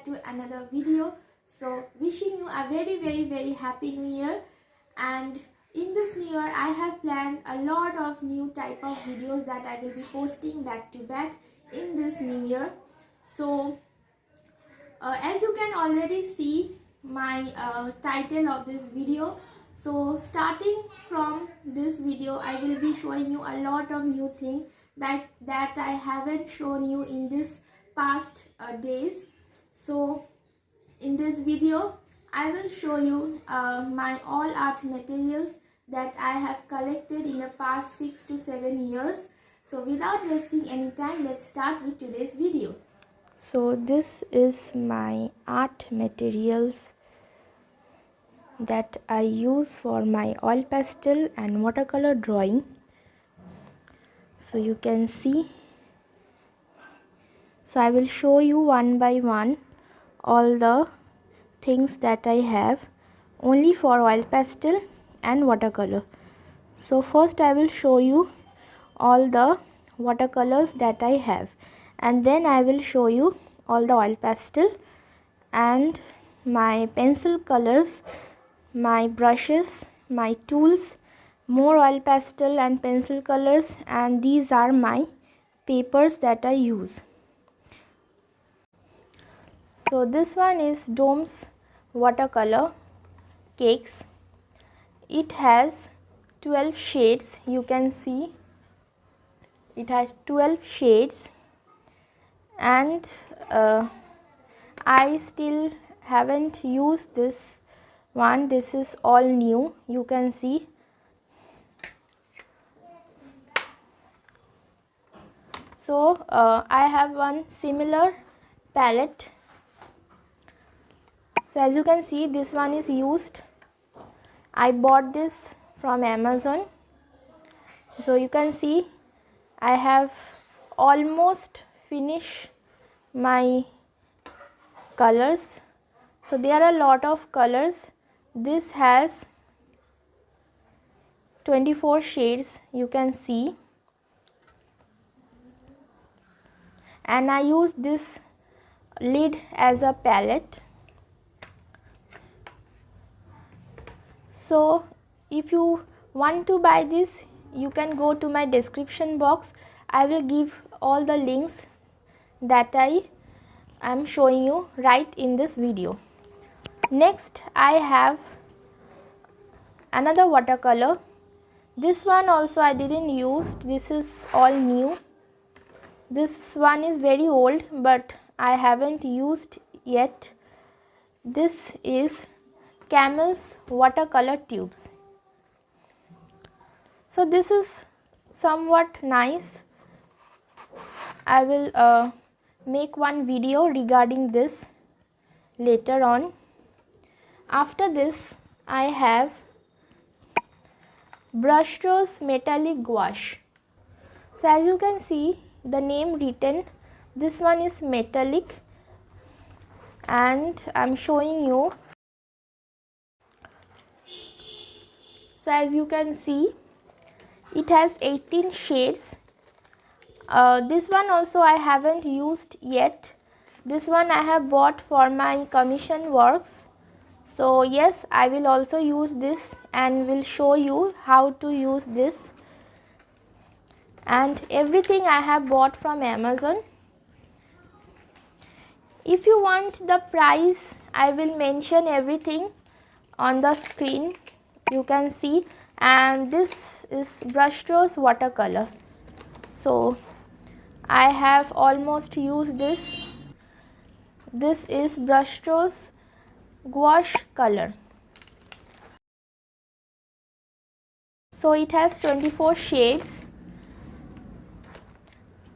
to another video. So wishing you a very happy new year. And in this new year I have planned a lot of new type of videos that I will be posting back to back in this new year. So as you can already see my title of this video, so starting from this video I will be showing you a lot of new things that I haven't shown you in this past days. So in this video I will show you my all art materials that I have collected in the past 6 to 7 years. So without wasting any time, let's start with today's video. So this is my art materials that I use for my oil pastel and watercolor drawing. So you can see. So I will show you one by one all the things that I have only for oil pastel and watercolor. So first I will show you all the watercolors that I have, and then I will show you all the oil pastel and my pencil colors, my brushes, my tools, more oil pastel and pencil colors, and these are my papers that I use. So this one is Dome's watercolor cakes. It has 12 shades. You can see it has 12 shades, and I still haven't used this one. This is all new. You can see. So I have one similar palette. So as you can see, this one is used. I bought this from Amazon. So you can see I have almost finished my colors. So there are a lot of colors. This has 24 shades, you can see, and I use this lid as a palette. So if you want to buy this, you can go to my description box. I will give all the links that I am showing you right in this video. Next I have another watercolor. This one also I didn't use. This is all new. This one is very old but I haven't used yet. This is Camel's watercolor tubes. So this is somewhat nice. I will make one video regarding this later on. After this I have Brushtros metallic gouache. So as you can see the name written, this one is metallic, and I am showing you. So as you can see it has 18 shades. This one also I haven't used yet. This one I have bought for my commission works. So yes, I will also use this and will show you how to use this. And everything I have bought from Amazon. If you want the price, I will mention everything on the screen. You can see. And this is Brushtros watercolor. So I have almost used this. This is Brushtros gouache color. So it has 24 shades.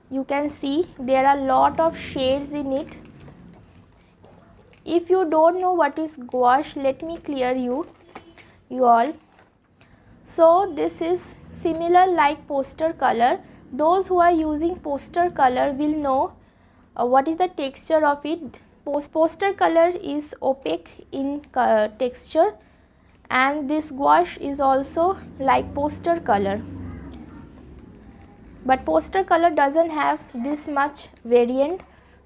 You can see there are a lot of shades in it. If you don't know what is gouache, let me clear you all. So this is similar like poster color. Those who are using poster color will know what is the texture of it. Poster color is opaque in texture, and this gouache is also like poster color. But poster color doesn't have this much variant.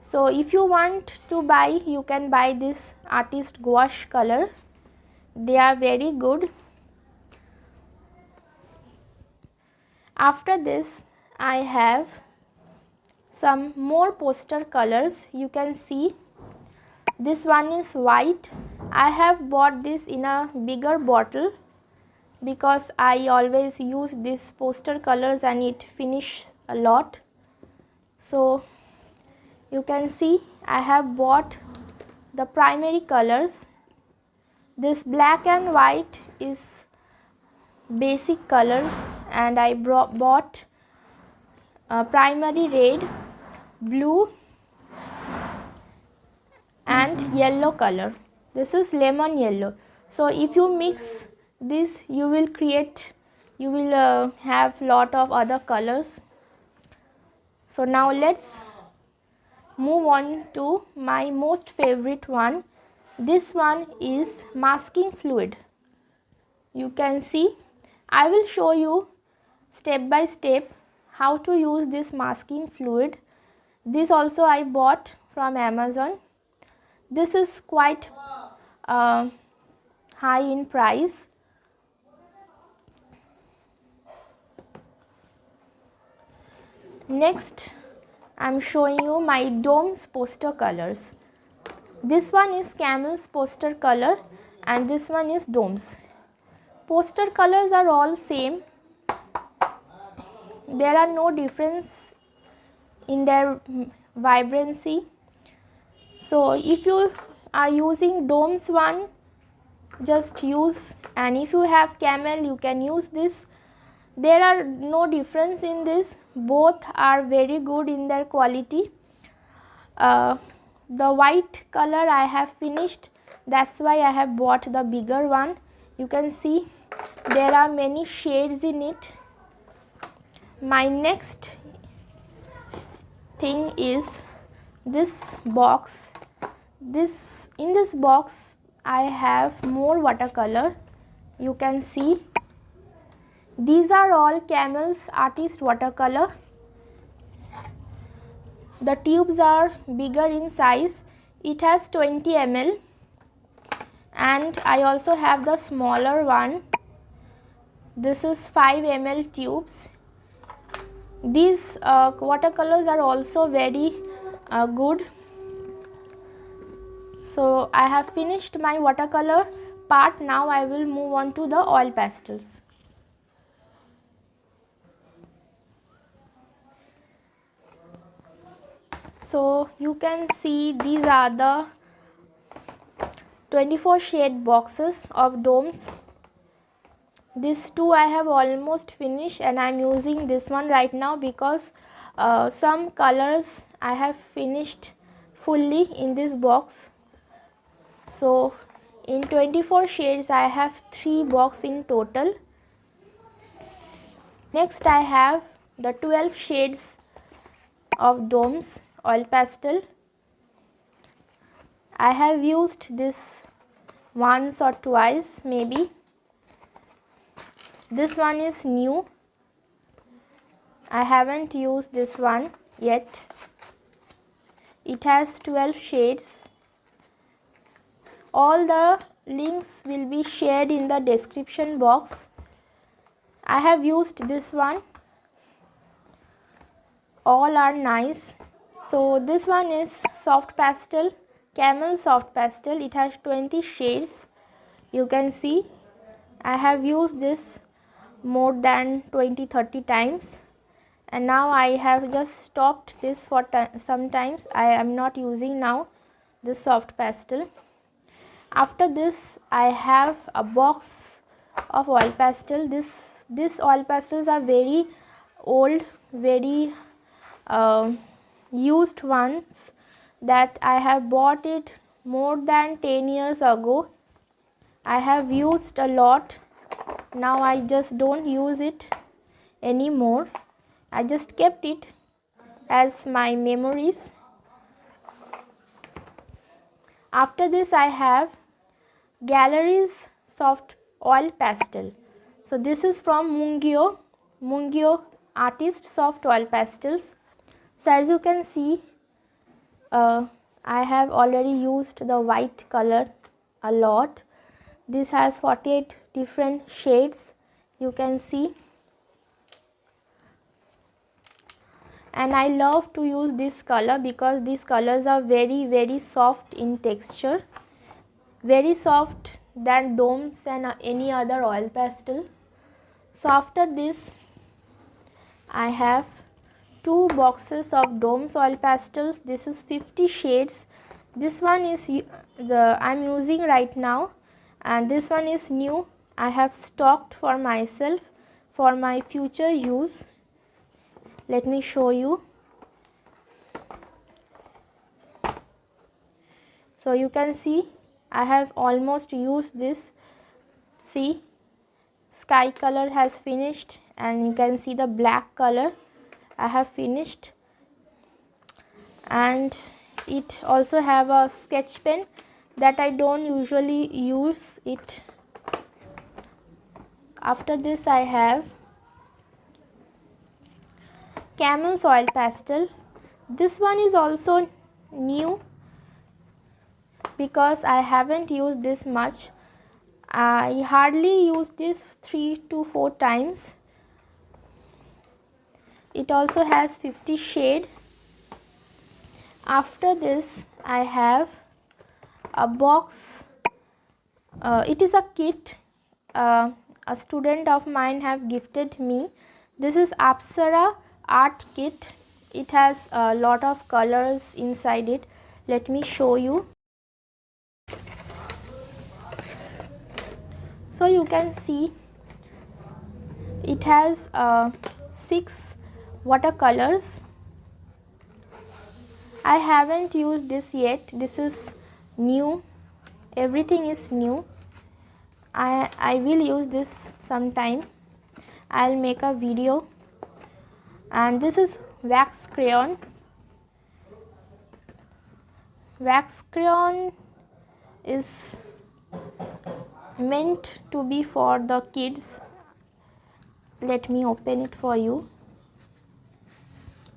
So if you want to buy, you can buy this artist gouache color. They are very good. After this, I have some more poster colors. You can see this one is white. I have bought this in a bigger bottle because I always use these poster colors and it finish a lot. So you can see I have bought the primary colors. This black and white is basic color, and I bought primary red, blue and yellow color. This is lemon yellow. So if you mix this, you will have lot of other colors. So now let's move on to my most favorite one. This one is masking fluid. You can see I will show you step by step how to use this masking fluid. This also I bought from Amazon. This is quite high in price. Next, I am showing you my domes poster colors. This one is camel's poster color and this one is domes. Poster colors are all same. There are no difference in their vibrancy. So if you are using domes one, just use, and if you have camel, you can use this. There are no difference in this. Both are very good in their quality. The white color I have finished, that's why I have bought the bigger one. You can see there are many shades in it. My next thing is this box. In this box I have more watercolor. You can see these are all Camel's artist watercolor. The tubes are bigger in size. It has 20 ml, and I also have the smaller one. This is 5 ml tubes. These watercolors are also very good. So I have finished my watercolor part. Now I will move on to the oil pastels. So you can see these are the 24 shade boxes of domes. These two I have almost finished, and I am using this one right now because some colors I have finished fully in this box. So in 24 shades I have 3 boxes in total. Next I have the 12 shades of domes oil pastel. I have used this once or twice maybe. This one is new. I haven't used this one yet. It has 12 shades. All the links will be shared in the description box. I have used this one. All are nice. So this one is soft pastel, Camel soft pastel. It has 20 shades. You can see I have used this more than 20-30 times, and now I have just stopped this for sometimes. I am not using now this soft pastel. After this I have a box of oil pastel. This oil pastels are very old, very used ones that I have bought it more than 10 years ago. I have used a lot. Now I just don't use it anymore. I just kept it as my memories. After this I have Gallery's soft oil pastel. So this is from Mungyo artist soft oil pastels. So as you can see, I have already used the white color a lot. This has 48 different shades, you can see, and I love to use this color because these colors are very soft in texture, very soft than domes and any other oil pastel. So after this I have 2 boxes of domes oil pastels. This is 50 shades. This one is I'm using right now, and this one is new. I have stocked for myself for my future use. Let me show you. So you can see I have almost used this. See, sky color has finished, and you can see the black color I have finished, and it also have a sketch pen that I don't usually use it. After this I have Camel's oil pastel. This one is also new because I haven't used this much. I hardly use this 3 to 4 times. It also has 50 shade. After this I have a box. It is a kit a student of mine have gifted me. This is Apsara art kit. It has a lot of colors inside it. Let me show you. So you can see it has 6 watercolors. I haven't used this yet. This is new. Everything is new. I will use this sometime. I'll make a video. And this is wax crayon. Wax crayon is meant to be for the kids. Let me open it for you.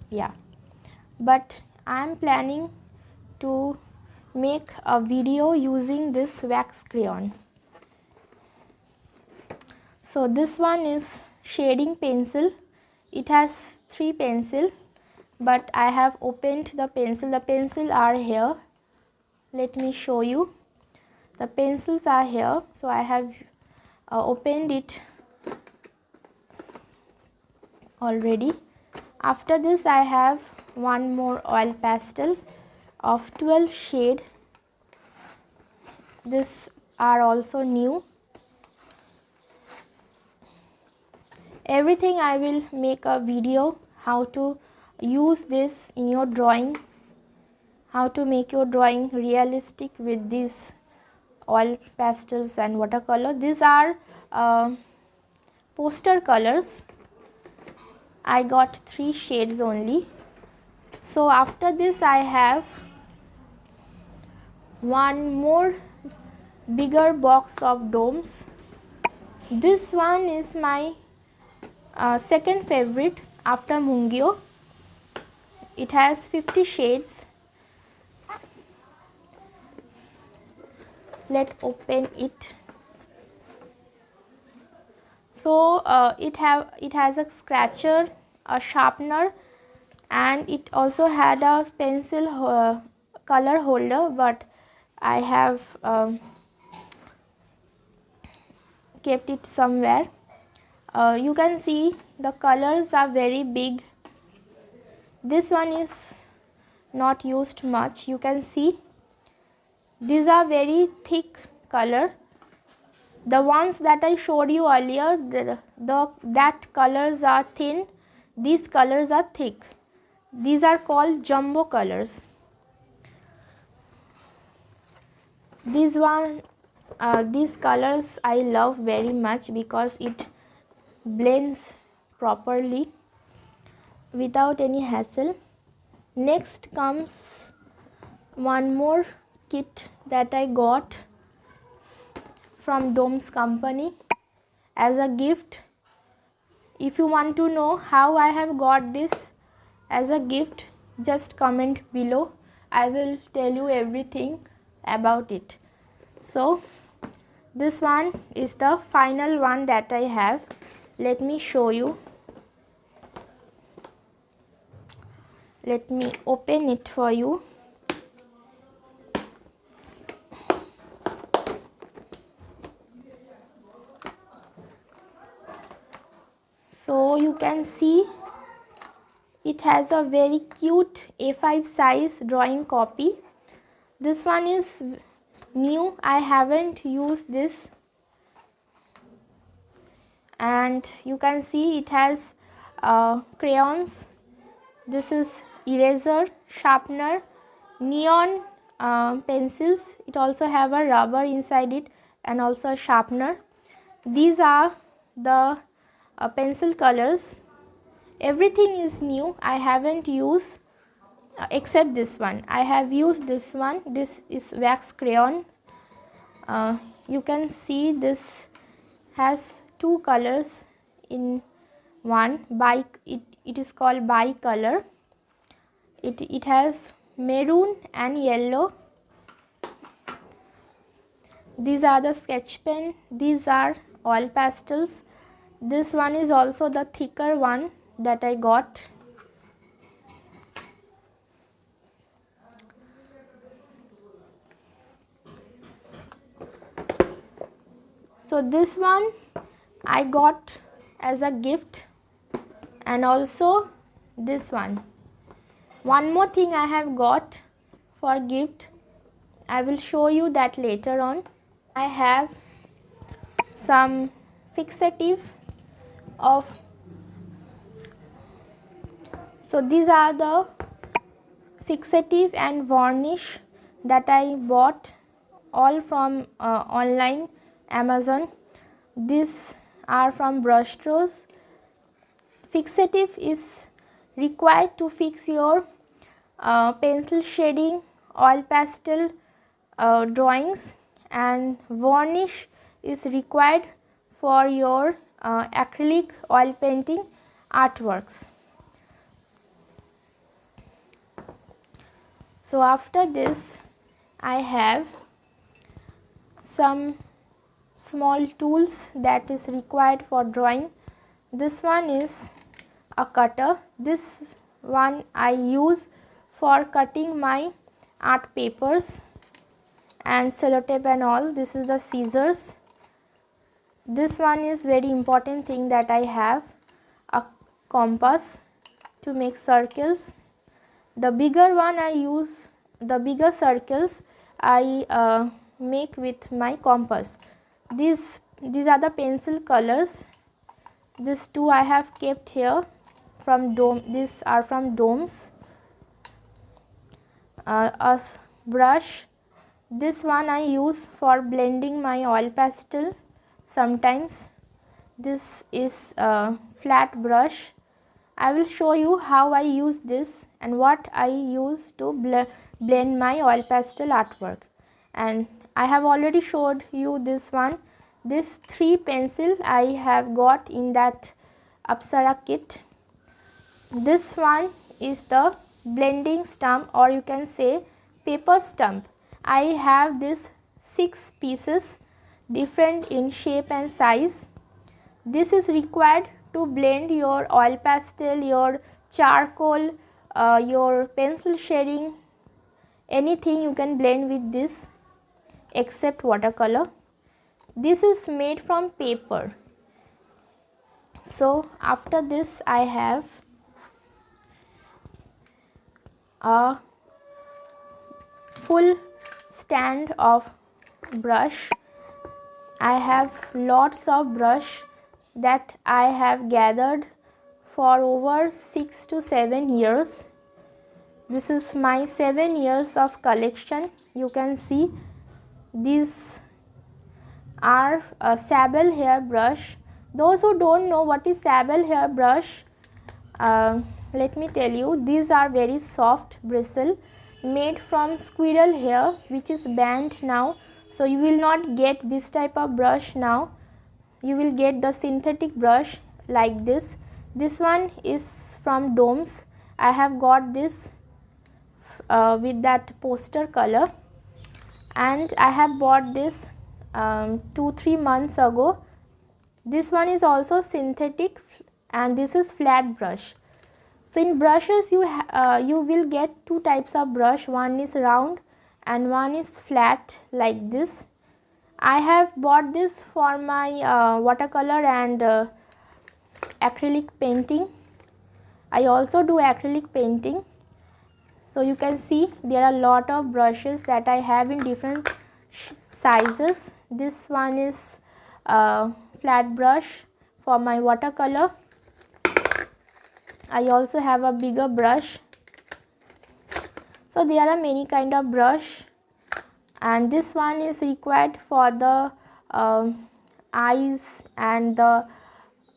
Yeah, but I am planning to make a video using this wax crayon. So this one is shading pencil. It has 3 pencils, but I have opened the pencil. The pencils are here. Let me show you. The pencils are here, so I have opened it already. After this I have one more oil pastel of 12 shade. These are also new. Everything I will make a video how to use this in your drawing, how to make your drawing realistic with these oil pastels and watercolor. These are poster colors. I got 3 shades only. So after this I have one more bigger box of domes. This one is my second favorite after Mungyo. It has 50 shades. Let's open it. So it has a scratcher, a sharpener, and it also had a pencil color holder, but I have kept it somewhere. You can see the colors are very big. This one is not used much. You can see these are very thick color. The ones that I showed you earlier, that colors are thin. These colors are thick. These are called jumbo colors. These colors I love very much because it blends properly without any hassle. Next comes one more kit that I got from Domes company as a gift. If you want to know how I have got this as a gift, just comment below. I will tell you everything about it. So this one is the final one that I have. Let me show you. Let me open it for you. So you can see it has a very cute A5 size drawing copy. This one is new. I haven't used this. And you can see it has crayons. This is eraser, sharpener, neon pencils. It also have a rubber inside it and also a sharpener. These are the pencil colors. Everything is new. I haven't used except this one. I have used this one. This is wax crayon. You can see this has two colors in one. It is called bicolor. It has maroon and yellow. These are the sketch pen. These are oil pastels. This one is also the thicker one that I got. So this one I got as a gift, and also this one. One more thing I have got for gift. I will show you that later on. I have some fixative of, so these are the fixative and varnish that I bought all from online Amazon. These are from Brushstrokes. Fixative is required to fix your pencil shading, oil pastel drawings, and varnish is required for your acrylic oil painting artworks. So after this I have some small tools that is required for drawing. This one is a cutter. This one I use for cutting my art papers and sellotape and all. This is the scissors. This one is very important thing that I have, a compass to make circles. The bigger one I use, the bigger circles I make with my compass. These are the pencil colors. These two I have kept here from Dome. These are from Domes. A brush. This one I use for blending my oil pastel sometimes. This is a flat brush. I will show you how I use this and what I use to blend my oil pastel artwork. And I have already showed you this one. This 3 pencil I have got in that Apsara kit. This one is the blending stump, or you can say paper stump. I have this 6 pieces, different in shape and size. This is required to blend your oil pastel, your charcoal, your pencil shading, anything you can blend with this except watercolor. This is made from paper. So after this I have a full stand of brush. I have lots of brush that I have gathered for over 6 to 7 years. This is my 7 years of collection. You can see these are a sable hair brush. Those who don't know what is sable hair brush, let me tell you, these are very soft bristle made from squirrel hair, which is banned now. So you will not get this type of brush now. You will get the synthetic brush like this. This one is from Domes. I have got this with that poster color, and I have bought this 2-3 months ago. This one is also synthetic, and this is flat brush. So in brushes you will get two types of brush, one is round and one is flat like this. I have bought this for my watercolor and acrylic painting. I also do acrylic painting. So you can see there are a lot of brushes that I have in different sizes. This one is flat brush for my watercolor. I also have a bigger brush. So there are many kind of brush, and this one is required for the eyes and the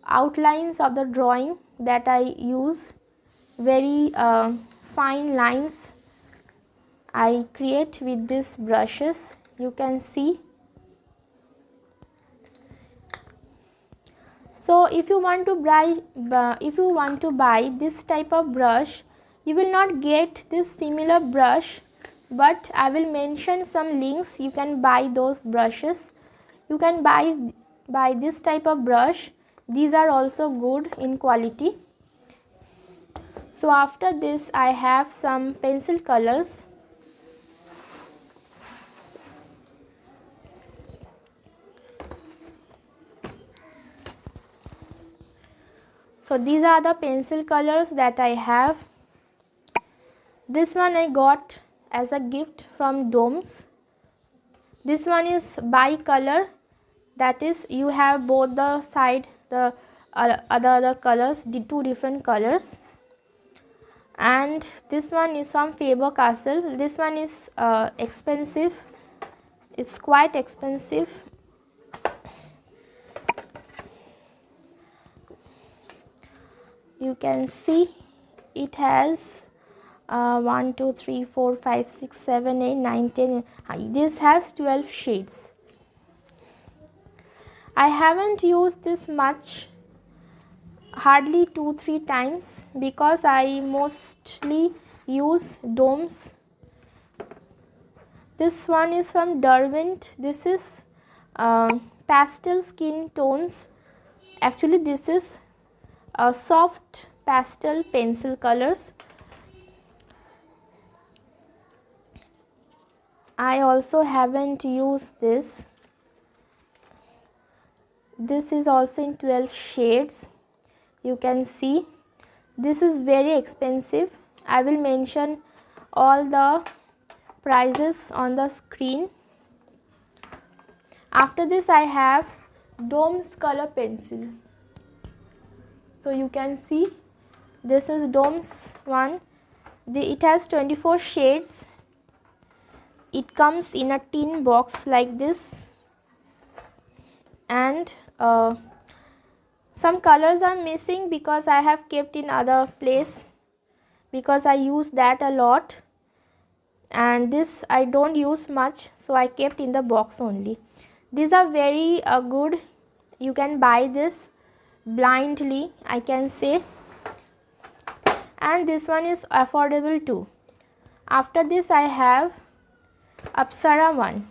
outlines of the drawing that I use. Very fine lines I create with these brushes, you can see. So if you want to buy this type of brush, you will not get this similar brush, but I will mention some links. You can buy those brushes. You can buy this type of brush. These are also good in quality. So after this I have some pencil colors. So these are the pencil colors that I have. This one I got as a gift from Doms. This one is bi-color, that is you have both the side, the other colors, the two different colors. And this one is from Faber-Castell. This one is expensive. It's quite expensive. You can see it has 1, 2, 3, 4, 5, 6, 7, 8, 9, 10. This has 12 shades. I haven't used this much, hardly 2-3 times, because I mostly use Doms. This one is from Derwent. This is pastel skin tones. Actually this is soft pastel pencil colors. I also haven't used this. This is also in 12 shades. You can see this is very expensive. I will mention all the prices on the screen. After this I have Doms color pencil. So you can see this is Doms one. It has 24 shades. It comes in a tin box like this, and some colors are missing because I have kept in other place, because I use that a lot, and this I don't use much, so I kept in the box only. These are very good. You can buy this blindly, I can say, and this one is affordable too. After this I have Apsara one.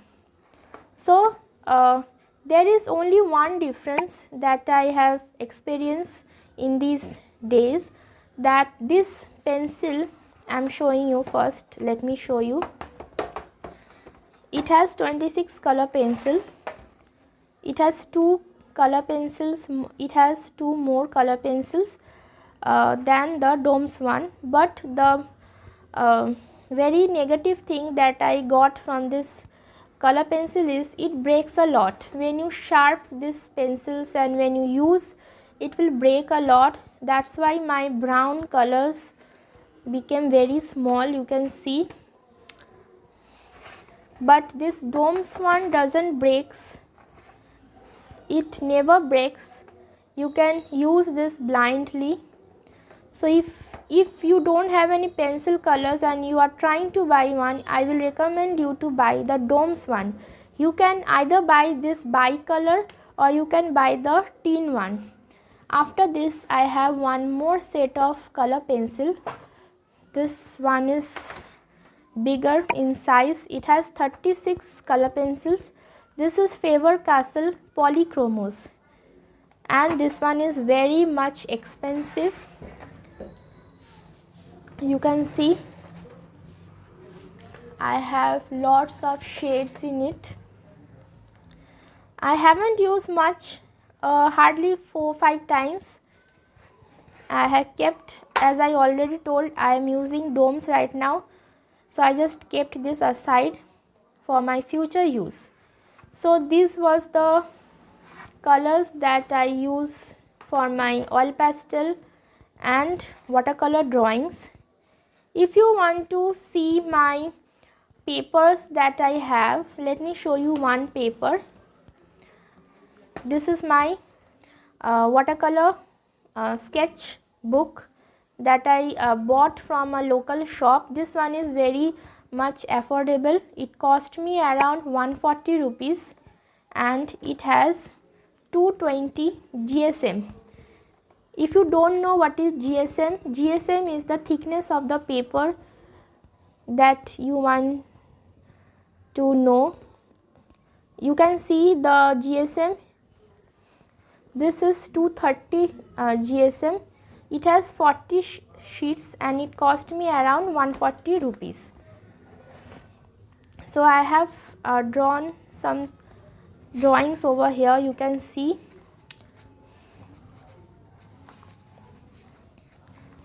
So there is only one difference that I have experienced in these days, that this pencil I am showing you first. Let me show you. It has 26 color pencil. It has 2 color pencils. It has 2 more color pencils than the Doms one, but the very negative thing that I got from this color pencil is it breaks a lot. When you sharp these pencils and when you use, it will break a lot. That's why my brown colors became very small, you can see. But this Doms one doesn't breaks. It never breaks. You can use this blindly. So if you don't have any pencil colors and you are trying to buy one, I will recommend you to buy the Doms one. You can either buy this bi-color or you can buy the tin one. After this I have one more set of color pencil. This one is bigger in size. It has 36 color pencils. This is Faber-Castell Polychromos, and this one is very much expensive. You can see I have lots of shades in it. I haven't used much, hardly 4-5 times. I have kept, as I already told, I am using domes right now, so I just kept this aside for my future use. So this was the colors that I use for my oil pastel and watercolor drawings. If you want to see my papers that I have, let me show you one paper. This is my watercolor sketch book that I bought from a local shop. This one is very much affordable. It cost me around 140 rupees and it has 220 GSM. If you don't know what is GSM, GSM is the thickness of the paper that you want to know. You can see the GSM. This is 230 GSM. It has 40 sheets and it cost me around 140 rupees. So I have drawn some drawings over here. You can see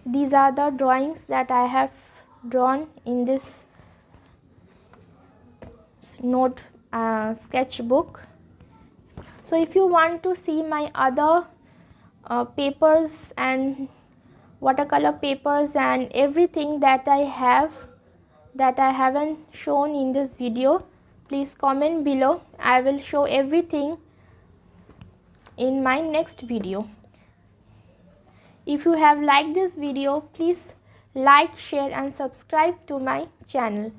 these are the drawings that I have drawn in this note sketchbook. So if you want to see my other papers and watercolor papers and everything that I have that I haven't shown in this video, please comment below. I will show everything in my next video. If you have liked this video, please like, share and subscribe to my channel.